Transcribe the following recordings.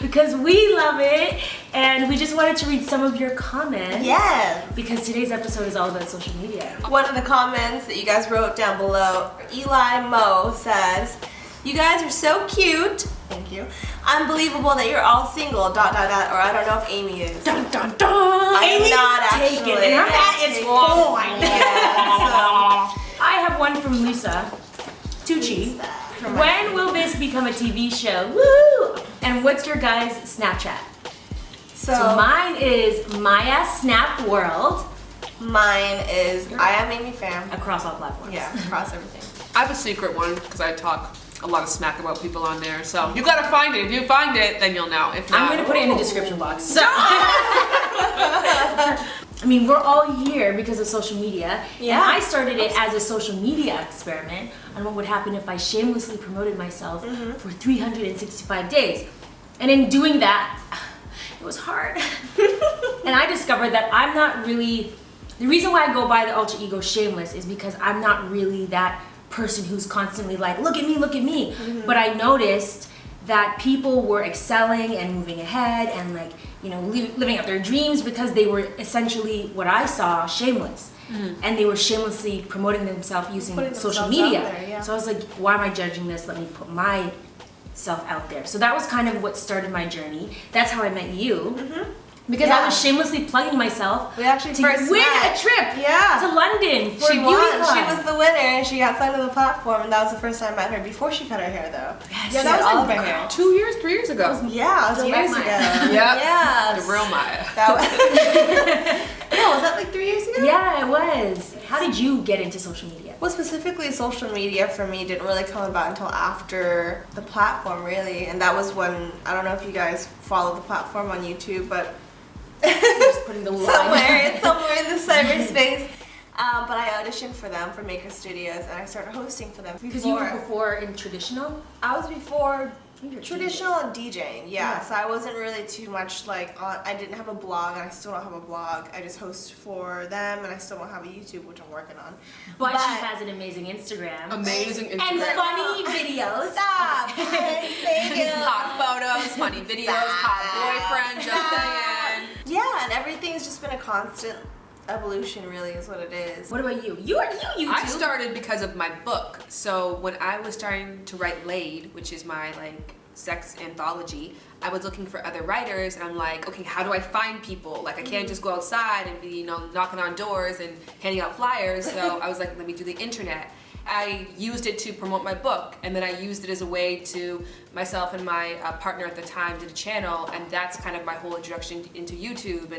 Because we love it, and we just wanted to read some of your comments. Yes. Because today's episode is all about social media. One of the comments that you guys wrote down below, Eli Mo says, "You guys are so cute." Thank you. "Unbelievable that you're all single. ... Or I don't know if Amy is. Dun, dun, dun. I'm Amy's not actually. taken, and her hat is fine. Yeah, I have one from Lisa Tucci. When will this become a TV show? Woo! And what's your guys' Snapchat? So mine is Maya Snap World. Mine is I am Amy Pham. Across all platforms. Yeah, across everything. I have a secret one because I talk a lot of smack about people on there. So you gotta find it. If you find it, then you'll know. If not, I'm gonna put it in the description box. So I mean, we're all here because of social media. Yeah. And I started it as a social media experiment on what would happen if I shamelessly promoted myself for 365 days. And in doing that, it was hard. And I discovered that I'm not really, the reason why I go by the alter ego Shameless is because I'm not really that person who's constantly like, look at me, look at me. But I noticed that people were excelling and moving ahead and like, you know, living out their dreams because they were essentially what I saw, shameless. And they were shamelessly promoting themselves using social media. There, yeah. So I was like, why am I judging this? Let me put myself out there. So that was kind of what started my journey. That's how I met you. Because I was shamelessly plugging myself We actually to first win met. a trip Yeah. to London for She a won. beauty She con. was the winner, and she got signed to the platform, and that was the first time I met her before she cut her hair, though. Yes. Yeah, That that was all of like her hair. 2 years, 3 years ago. Yeah, it was years ago. Yep. Yes. The real Maya. That was, yeah, was that like 3 years ago? Yeah, it was. How did you get into social media? Well, specifically social media for me didn't really come about until after the platform, really. And that was when, I don't know if you guys follow the platform on YouTube, but Just putting the line. somewhere in the cyberspace. But I auditioned for them, for Maker Studios, and I started hosting for them. Because you were before in traditional? I was before You were traditional and DJing, yeah. So I wasn't really too much like on. I didn't have a blog, and I still don't have a blog. I just host for them, and I still don't have a YouTube, which I'm working on. But she has an amazing Instagram. Amazing And Instagram. funny videos. Stop! Thank you. Hot photos, funny videos, hot boyfriend, just saying. Yeah, and everything's just been a constant evolution, really, is what it is. What about you? You YouTube. I started because of my book. So when I was starting to write Laid, which is my like sex anthology, I was looking for other writers, and I'm like, okay, how do I find people? Like, I can't just go outside and be, you know, knocking on doors and handing out flyers. So I was like, let me do the internet. I used it to promote my book, and then I used it as a way to, myself and my partner at the time did a channel, and that's kind of my whole introduction into YouTube.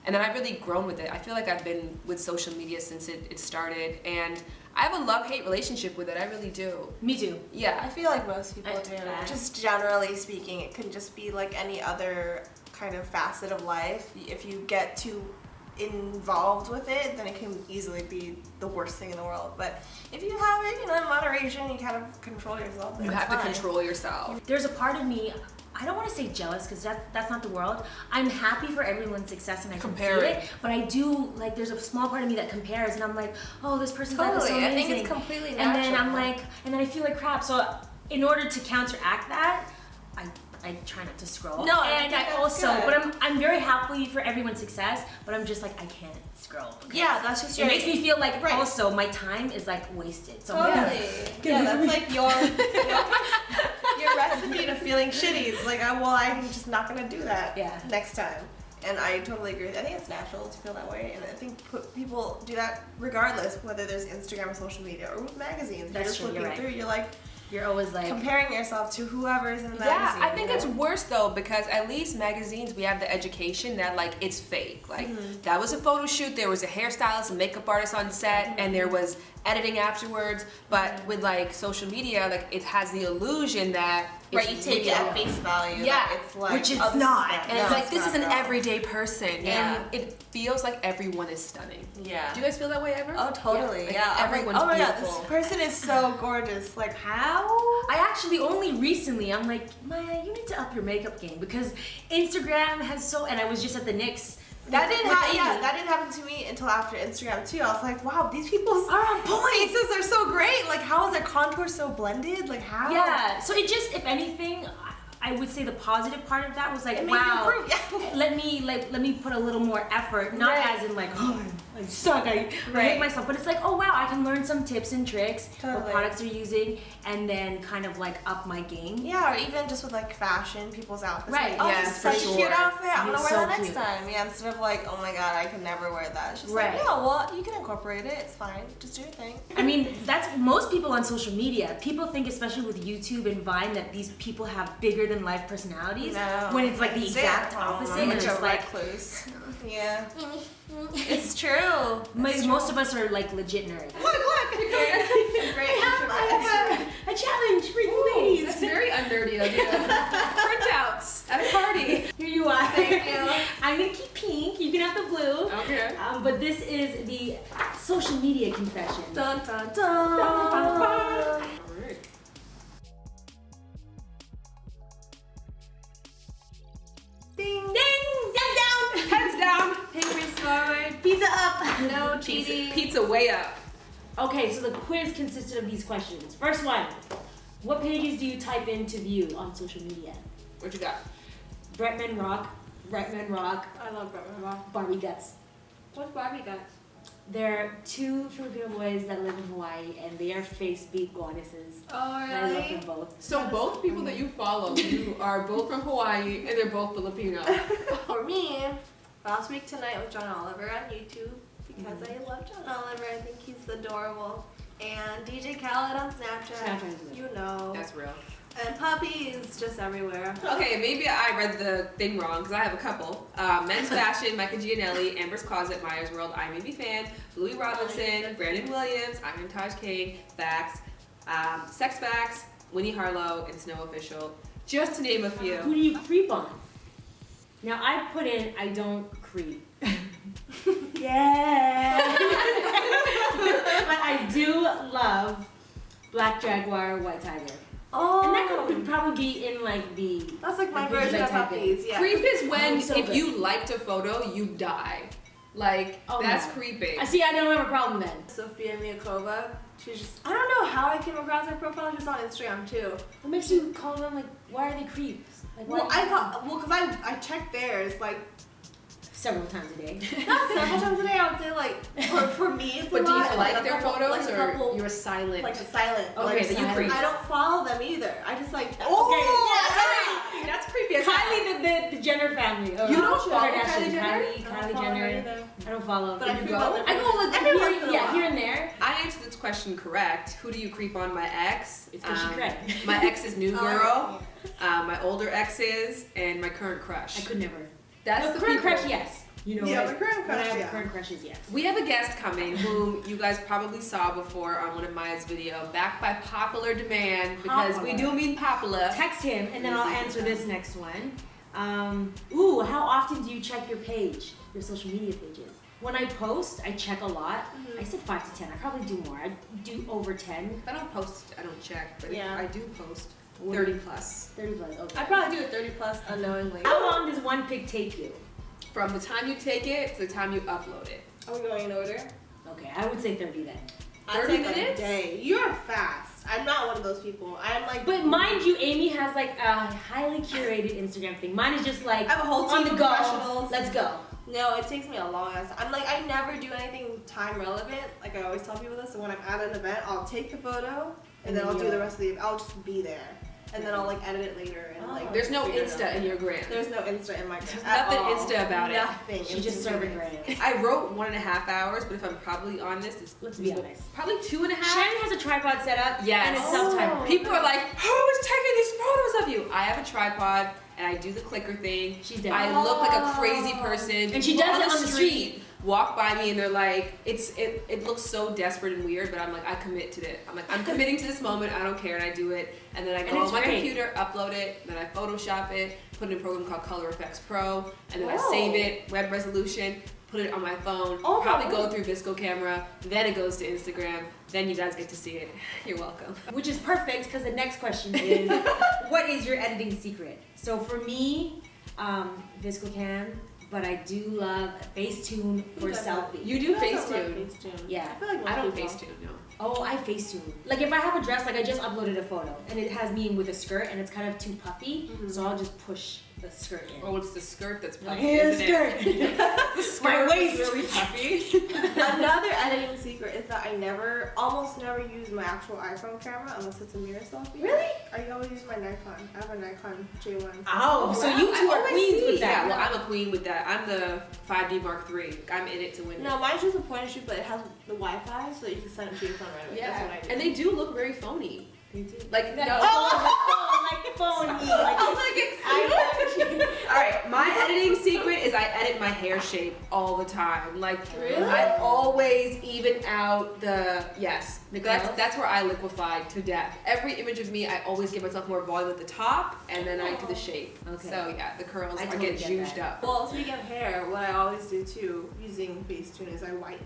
And then I've really grown with it. I feel like I've been with social media since it started, and I have a love-hate relationship with it. I really do. Me too. Yeah. I feel like most people do. Yeah. Just generally speaking, it can just be like any other kind of facet of life. If you get too involved with it, then it can easily be the worst thing in the world. But if you have it, you know, in moderation, you kind of control yourself. You have to control yourself. There's a part of me, I don't want to say jealous because that's not the world. I'm happy for everyone's success and I can see it, but I do, like, there's a small part of me that compares and I'm like, oh, this person's like so amazing. I think it's completely natural. And then I'm like, and then I feel like crap. So in order to counteract that, I try not to scroll. No, and I also, good. but I'm very happy for everyone's success, but I'm just like, I can't scroll. Yeah, that's just It makes me feel like also my time is like wasted. So totally. Yeah, that's like your recipe to feeling shitty. It's like, I'm just not gonna do that next time. And I totally agree. I think it's natural to feel that way, and I think people do that regardless, whether there's Instagram or social media or with magazines. That's you're just true, looking you're right. through, you're like You're always like comparing yourself to whoever's in the Yeah, magazine. I think you know? it's worse though, because at least magazines, we have the education that like it's fake. Like that was a photo shoot, there was a hairstylist, a makeup artist on set, and there was editing afterwards. But with like social media, like it has the illusion that right, it's you take it real. at face value. Yeah, that it's like, which it's oh, this is not. that. And No, it's like this not is an at all. everyday person, Yeah. and it feels like everyone is stunning. Yeah. Do you guys feel that way ever? Oh, totally. Like, Yeah. I'm like, everyone's oh my god, beautiful. this person is so gorgeous. Like, how? I actually only recently, I'm like, Maya, you need to up your makeup game because Instagram has so, and I was just at the Knicks. That didn't happen. Amy. Yeah, that didn't happen to me until after Instagram too. I was like, wow, these people's Are on point. faces are so great. Like, how is their contour so blended? Like, how? Yeah, so it just, if anything, I would say the positive part of that was like, It made you wow, improve, yeah. let me put a little more effort, not Right. as in like, oh, I suck, I Right. hate myself, but it's like, oh wow, I can learn some tips and tricks, Totally. what products they're using, and then kind of like up my game. Yeah, or even just with like fashion, people's outfits. Right, Like, oh, yeah, this is for such a cute sure. outfit. I'm gonna It's wear so that next cute. time. Yeah, instead of like, oh my god, I can never wear that. It's just Right. like, yeah, well, you can incorporate it. It's fine. Just do your thing. I mean, that's most people on social media. People think, especially with YouTube and Vine, that these people have bigger than life personalities. No. When it's like the Stay exact at home. opposite. I'm And like it's a like, recluse. Yeah. It's true. most of us are like legit nerds. Look, you're great. Great. I have a challenge for you ladies. That's very unnerdy of you. Printouts at a party. Here you are. Thank you. I'm gonna keep pink. You can have the blue. Okay. But this is the social media confession. Dun dun dun. Ding. Ding! Down! Heads down. Papers forward. Pizza up! No Pizza, cheating. pizza way up. Okay, so the quiz consisted of these questions. First one. What pages do you type in to view on social media? What you got? Bretman Rock, I love Bretman Rock. Barbie Guts. What's Barbie Guts? They're two Filipino boys that live in Hawaii, and they are face beat goddesses. Oh, And I love them both. So both people that you follow, you are both from Hawaii and they're both Filipino. For me, Last Week Tonight with John Oliver on YouTube because I love John Oliver. I think he's adorable. And DJ Khaled on Snapchat. Snapchat is real. You know. That's real. And puppies just everywhere. Okay, maybe I read the thing wrong because I have a couple. Men's Fashion, Micah Gianelli, Amber's Closet, Myers World, I May Be Fan, Louis Robinson, Brandon Williams, Iron Taj King, Facts, Sex Facts, Winnie Harlow, and Snow Official, just to name a Who few. do you creep on? Now I put in I don't creep. Yeah. But I do love Black Jaguar, White Tiger. Oh. And that could probably be in like the. That's like my the pages version I of type in. puppies. Yeah. Creep is when Oh, so if good. you liked a photo, you die. Like, Oh, that's no. creeping. I see. I don't have a problem then. Sophia Myakova. She's just. I don't know how I came across her profile. Just on Instagram too. What makes you call them like? Why are they creeps? Like, why Well, do you- I thought. Well, cause I checked theirs like several times a day. not several times a day. I would say like for me it's a But do you lot. It's like a their couple- photos like a or couple- you're silent? like a silent. Okay, like then you silent. creep. I don't follow them either. I just like. Oh, that's creepy. As hell. Kylie, the Jenner family. You don't the follow Kardashians. Kylie Jenner? Kylie Jenner. I don't follow. But I You creep go? on their I go like every once in a while. here and there. I answered this question correct. Who do you creep on? My ex. It's 'cause she cried. My ex's new Oh, girl. My older exes and my current crush. I could never. That's No, the current people. crush, yes. You know Yeah, what? the current When I crush, have yeah. current crushes, yes. We have a guest coming whom you guys probably saw before on one of Maya's video, backed by popular demand because we do mean popular. Text him, and then I'll answer this next one. Ooh, how often do you check your page, your social media pages? When I post, I check a lot. I said 5 to 10. I probably do more. I do over 10. If I don't post, I don't check, but Yeah. if I do post, What? 30 plus. 30 plus. Okay. I probably do a 30 plus unknowingly. How long does one pic take you? From the time you take it to the time you upload it. Are we going in order? Okay, I would say 30 then. I 30 take like a minutes? day. You're fast. I'm not one of those people. I'm like. But mind you, Amy has like a highly curated Instagram thing. Mine is just like I have a whole on team the of go. professionals. Let's go. No, it takes me a long ass. I'm like, I never do anything time relevant. Like I always tell people this. So when I'm at an event, I'll take the photo and then I'll do the rest of the. I'll just be there. and then I'll like edit it later and like. There's no figure it Insta out. in your gram. There's no Insta in my gram. There's at nothing all. Insta about it. Nothing. She just serving grams. I wrote 1.5 hours, but if I'm probably on this, it's Let's be honest. probably 2.5. Shannon has a tripod set up, Yes. and it's self-timer. People are like, who is taking these photos of you? I have a tripod, and I do the clicker thing. She does. I look like a crazy person. And she People does it on the street. Walk by me and they're like, it looks so desperate and weird, but I'm like, I commit to it. I'm like, I'm committing to this moment. I don't care, and I do it. And then I go on my computer, upload it, then I Photoshop it, put it in a program called Color Effects Pro, and then I save it, web resolution, put it on my phone, probably go through Visco camera, then it goes to Instagram, then you guys get to see it. You're welcome. Which is perfect because the next question is, what is your editing secret? So for me, Visco Cam, but I do love Facetune for selfie. You do Facetune. Yeah. I feel like I don't most Facetune, no. Oh, I Facetune. Like if I have a dress, like I just uploaded a photo and it has me with a skirt and it's kind of too puffy, so I'll just push the skirt in. Oh, it's the skirt that's puffy, My isn't skirt. it? The skirt My waist. is really puffy. Another editing secret is that I almost never use my actual iPhone camera unless it's a mirror selfie. Really? I always use my Nikon. I have a Nikon J1. Oh, so you two are queens with that. Yeah, well, I'm a queen with that. I'm the 5D Mark III. I'm in it to win it. No, mine's just a point and shoot, but it has the Wi-Fi, so you can send it to your phone right away. That's what I do. And they do look very phony. They do. Like, no. like phony. Alright, my editing secret is I edit my hair shape all the time. Like, Really? I always even out that's where I liquefy to death. Every image of me, I always give myself more volume at the top, and then I do the shape. Okay. So yeah, the curls, I I totally get get juiced that. up. Well, speaking of hair, what I always do too, using Facetune, is I whiten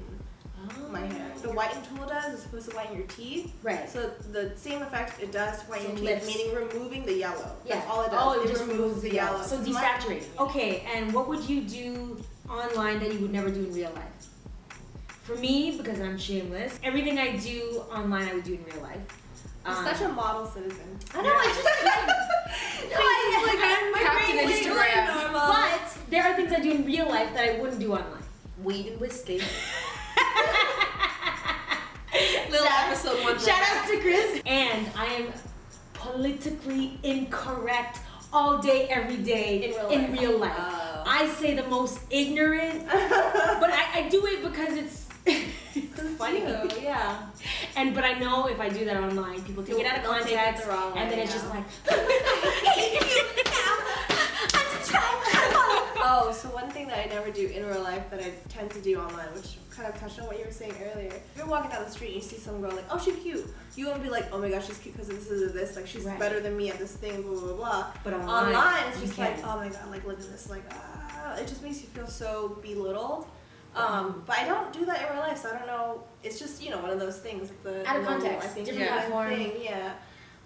my hair. The whiten tool is supposed to whiten your teeth. Right. So the same effect it does to whiten your lips. teeth, meaning removing the yellow. Yeah. That's all it does. Oh, it it just removes the yellow. So desaturating. Okay, and what would you do online that you would never do in real life? For me, because I'm shameless, everything I do online I would do in real life. You're such a model citizen. I know, I just Captain Instagram. But there are things I do in real life that I wouldn't do online. Weed and whiskey. Little episode 1. Shout out to Chris. And I am politically incorrect all day, every day in real life. I say the most ignorant, but I do it because it's funny. Yeah. But I know if I do that online, people take it out of They'll take it context, the wrong and then way, it's just yeah. like, Oh, so one thing that I never do in real life that I tend to do online, which kind of touched on what you were saying earlier. If you're walking down the street and you see some girl like, oh, she's cute. You won't be like, oh my gosh, she's cute because of this or this. Like, she's better than me at this thing, blah, blah, blah. But online it's just like, oh my god, like, look at this. Like, it just makes you feel so belittled. But I don't do that in real life, so I don't know. It's just, one of those things. The out of normal, context, I think, different platform. thing, yeah.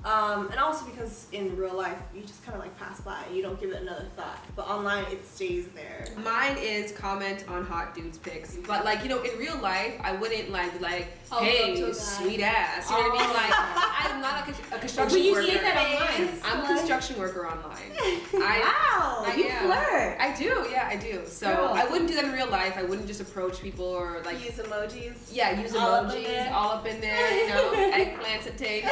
And also because in real life, you just kind of like pass by. You don't give it another thought. But online, it stays there. Mine is comment on hot dudes pics. But like, in real life, I wouldn't like, hey, sweet ass. You know what I mean? Like, I'm not a construction worker. But you say that online. I'm a construction worker online. Wow, you flirt. I do, yeah, I do. So Girl. I wouldn't do that in real life. I wouldn't just approach people or like Use emojis. Yeah, use all up in emojis there. all up in there. Eggplants and take.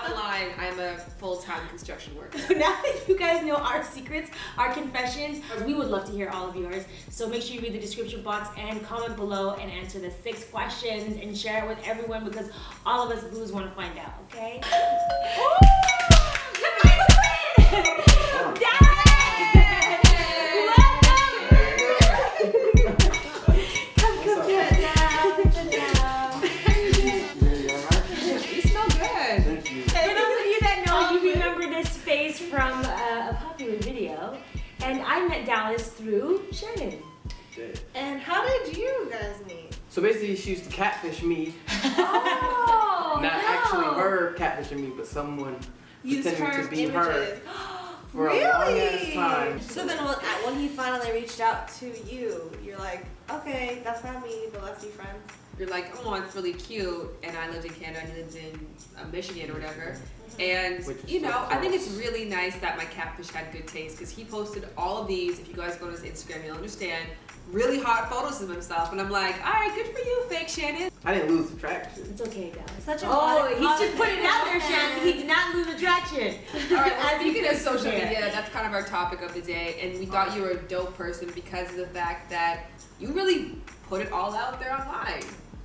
Online, I'm a full-time construction worker. So now that you guys know our secrets, our confessions, we would love to hear all of yours. So make sure you read the description box and comment below and answer the 6 questions and share it with everyone because all of us boos want to find out, okay? From a popular video, and I met Dallas through Shannon. And how did you guys meet? So basically, she used to catfish me. Oh, Not actually her catfishing me, but someone pretending to be her for a long ass time. So then when he finally reached out to you, you're like, okay, that's not me, but let's be friends. You're like, oh, it's really cute, and I lived in Canada, and he lived in Michigan or whatever. And, I think it's really nice that my catfish had good taste because he posted all of these. If you guys go to his Instagram, you'll understand. really hot photos of himself, and I'm like, all right, good for you, fake Shannon. I didn't lose attraction. It's okay, guys. Such a he's just putting it out there, Shannon. He did not lose attraction. All right, well, speaking of social media, that's kind of our topic of the day, and we thought you were a dope person because of the fact that you really put it all out there online.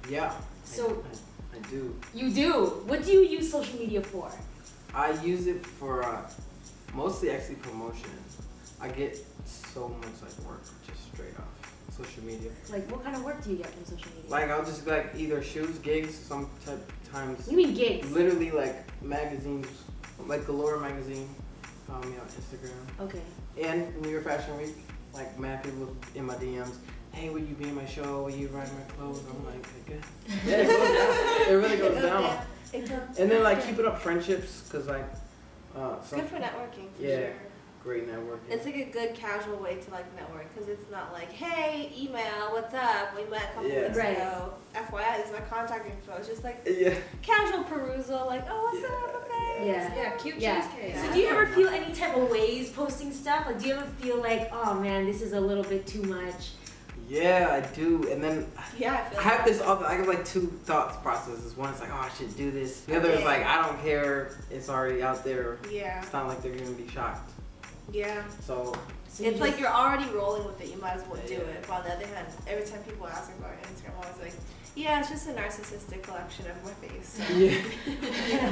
Yeah. So I do. you do. What do you use social media for? I use it for mostly actually promotion. I get so much like work just straight off social media. Like, what kind of work do you get from social media? Like I'll just like either shoes, gigs, sometimes. You mean gigs? Literally like magazines, like Galore magazine, found me on Instagram. Okay. And New York Fashion Week, like mad people in my DMs. Hey, will you be in my show? Will you ride my clothes? I'm like, okay. Yeah, it goes down. It really goes down. And then like keeping up friendships, cause like. Good for networking. For Yeah. Sure. Great networking. It's like a good casual way to like network because it's not like, hey, email, what's up? We met a couple weeks ago. FYI, this is my contact info. It's just like casual perusal, like, oh, what's up? Okay. Yeah, cute cheesecake. So do you ever feel any type of ways posting stuff? Like, do you ever feel like, oh man, this is a little bit too much? Yeah, I do. And then I have this other, I have like two thoughts processes. One is like, oh, I should do this. The other is like, I don't care. It's already out there. Yeah. It's not like they're gonna be shocked. Yeah. So it's like you're already rolling with it. You might as well do it. But on the other hand, every time people ask me about Instagram, I'm always like, yeah, it's just a narcissistic collection of my face. So. yeah.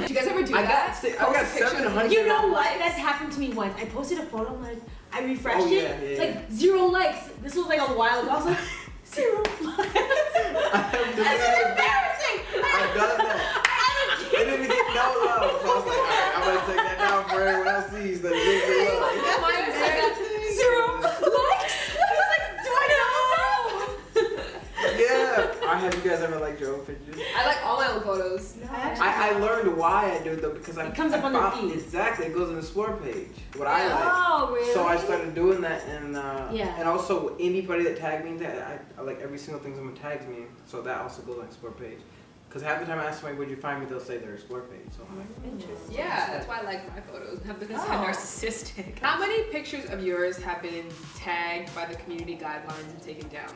Do you guys ever do that? I got 700. You know what? That's happened to me once. I posted a photo, like, I refreshed it, like 0 likes. This was like a while ago. I was like, 0 likes. That's embarrassing. I've done that. I didn't get no love. So I was like, all right, I'm gonna take that down for everyone else sees that it didn't get love. Mine was like 0 likes. I was like, do I know? Yeah. Have you guys ever liked your own pictures? I like all my own photos. No. I learned why I do it though because it comes up on the feed. Exactly, it goes in the explore page. What I like. Oh, really? So I started doing that, and and also anybody that tagged me, that I like every single thing someone tags me, so that also goes on the explore page. Because half the time I ask somebody, where'd you find me, they'll say their explore page. So I'm like, interesting. Yeah, that's why I like my photos, because I'm narcissistic. How many pictures of yours have been tagged by the community guidelines and taken down?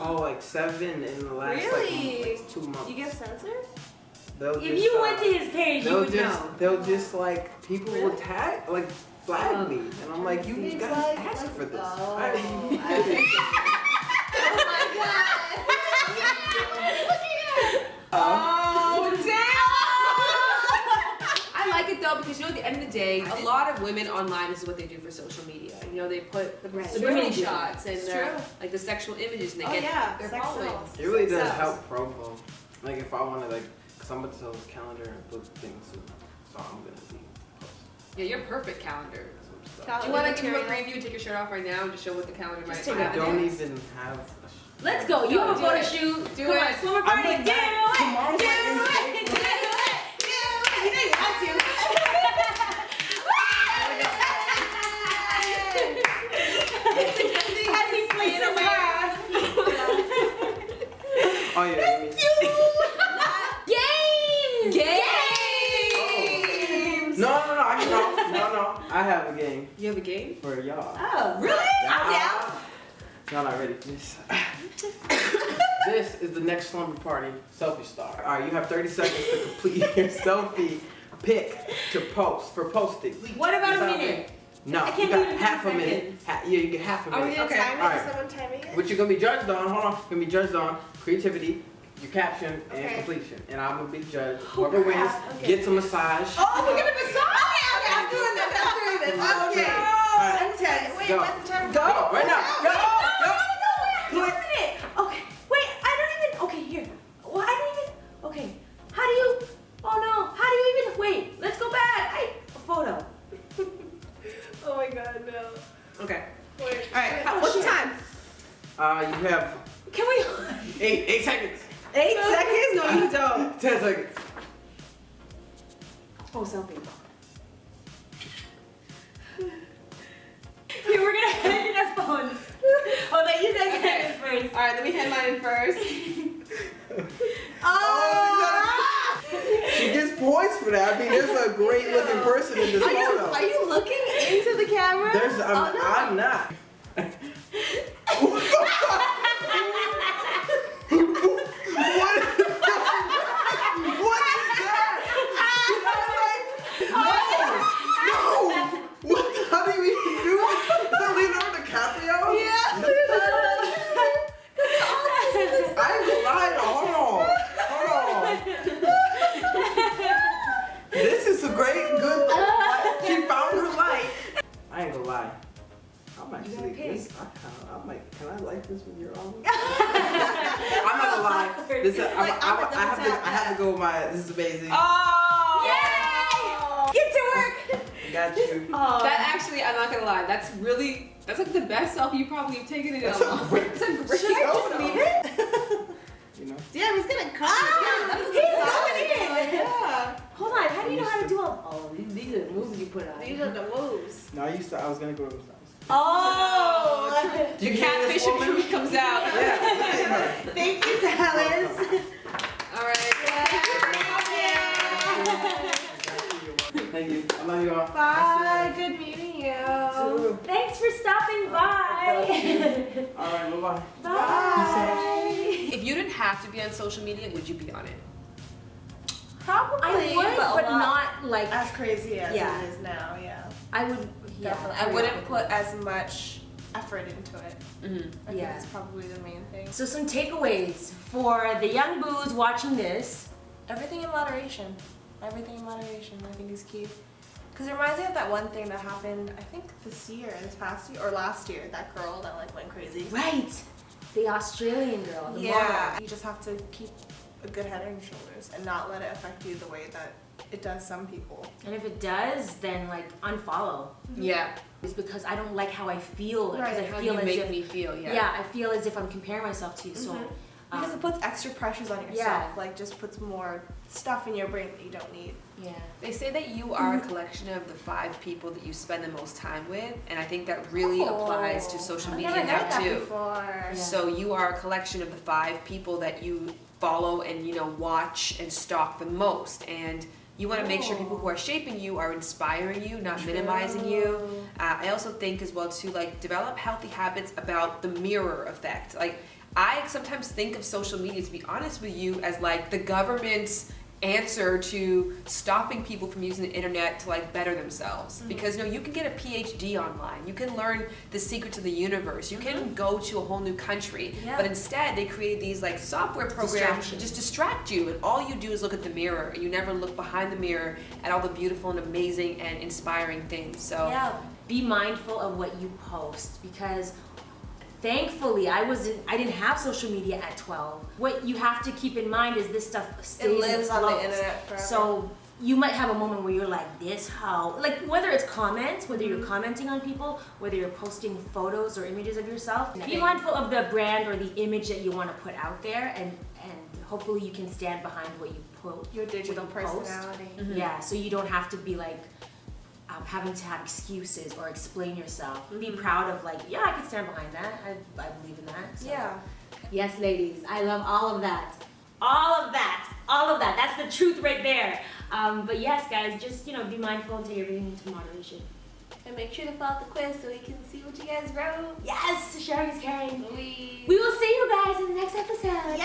oh, like 7 in the last like 2 months. You get censored? If you went to his page, you would know. They'll just like, people will tag, like flag me. And I'm like, you guys asked for this. Oh my god. Oh, damn! I like it though because you know at the end of the day, a lot of women online, this is what they do for social media. You know, they put the bikini shots and like the sexual images and they get their followings. It really does help promo. Like if I want to like, cause I'm gonna tell this calendar and book things soon, so I'm gonna be posting. Yeah, you're perfect calendar. Do you want to give a preview and take your shirt off right now and just show what the calendar might have? I don't even have a Let's go. You have a photo shoot. Do it. Slumber party. Do it. Do it. Do it. You know you want to. As he places her. Oh yeah. Games. No. I have a game. You have a game? For y'all. Oh, really? I'm down. Y'all not ready for this. This is the next slumber party selfie star. All right, you have 30 seconds to complete your selfie pic to post for posting. What about a minute? No, you got half a minute. Yeah, you get half a minute. Are we gonna time it? All right. Is someone timing it? What you're gonna be judged on? Hold on. You're gonna be judged on creativity, your caption, and completion. And I'm gonna be judged. Whoever wins gets a massage. Oh, we're gonna massage. Okay, I'm doing this. Okay. I'm tense. Wait, what's the time? Go right now. Go. Click. Okay. Wait, I don't even. Okay, here. Well, I don't even. Okay. How do you? Oh no. How do you even? Wait. Let's go back. A photo. Oh my god, no. Okay. Wait. All right. What's the time? You have. Can we? 8 seconds. 8 seconds? No, you don't. 10 seconds. Oh, selfie. Okay, we're gonna hand in our phones. Hold on, you guys hand it first. All right, let me hand mine in first. She gets points for that. I mean, there's a great looking person in this photo. Are you looking into the camera? I'm not. What the fuck? I'm like, can I like this with your own? I'm not gonna lie. This, I have to go with my. This is amazing. Oh! Yay! Get to work! Got you. That actually, I'm not gonna lie, that's like the best selfie you probably have taken in a long time. It's a great Should I just leave it? You know. Yeah, he's gonna cut He's going in! Yeah. Hold on, how do you know how to do all? Oh, these are the moves you put on. These are the moves. No, I was gonna go to those. Oh! The catfish and truth comes out. Yeah. Thank you, Dallas. All right. Thank you. I love you all. Bye. Good meeting you. Thanks for stopping by. All right, bye-bye. Bye. If you didn't have to be on social media, would you be on it? Probably. I would, but a lot not like as crazy as Yeah. it is now. Yeah. I would. Yeah, Definitely. I wouldn't put as much effort into it. Mm-hmm. I think Yeah. it's probably the main thing. So some takeaways for the young boos watching this. Everything in moderation. Everything in moderation, I think, is key. Because it reminds me of that one thing that happened, I think this past year, or last year, that girl that like went crazy. Right. The Australian girl. The Yeah, model. you just have to keep a good head on your shoulders and not let it affect you the way that it does some people. And if it does, then like unfollow. Yeah. It's because I don't like how I feel. Because Right, I How feel you as make if me feel, yeah. yeah, I feel as if I'm comparing myself to you. So Because it puts extra pressures on yourself. Yeah. Like just puts more stuff in your brain that you don't need. yeah. They say that you are a collection of the 5 people that you spend the most time with, and I think that really applies to social I've media never now heard that too. before. Yeah. So you are a collection of the 5 people that you follow and watch and stalk the most, and you want to make sure people who are shaping you are inspiring you, not minimizing you. I also think as well too, like, develop healthy habits about the mirror effect. Like, I sometimes think of social media, to be honest with you, as like the government's answer to stopping people from using the internet to like better themselves. Because you can get a PhD online, you can learn the secrets of the universe, you can go to a whole new country, Yeah. but instead they create these like software programs to Distraction. just distract you, and all you do is look at the mirror and you never look behind the mirror at all the beautiful and amazing and inspiring things. So Yeah, be mindful of what you post, because thankfully I didn't have social media at 12. What you have to keep in mind is this stuff stays It lives and on the floats. internet forever. So you might have a moment where you're like, this how, like, whether it's comments, whether you're commenting on people, whether you're posting photos or images of yourself, be mindful of the brand or the image that you want to put out there, and hopefully you can stand behind what you put. Your digital what you post. personality. Yeah, so you don't have to be like having to have excuses or explain yourself. Be proud of like, yeah, I can stand behind that. I believe in that. So. Yeah. Yes, ladies, I love all of that. All of that. All of that. That's the truth right there. But yes, guys, just be mindful and take everything into moderation. And make sure to fill out the quiz so we can see what you guys wrote. Yes, sharing is caring. We We will see you guys in the next episode.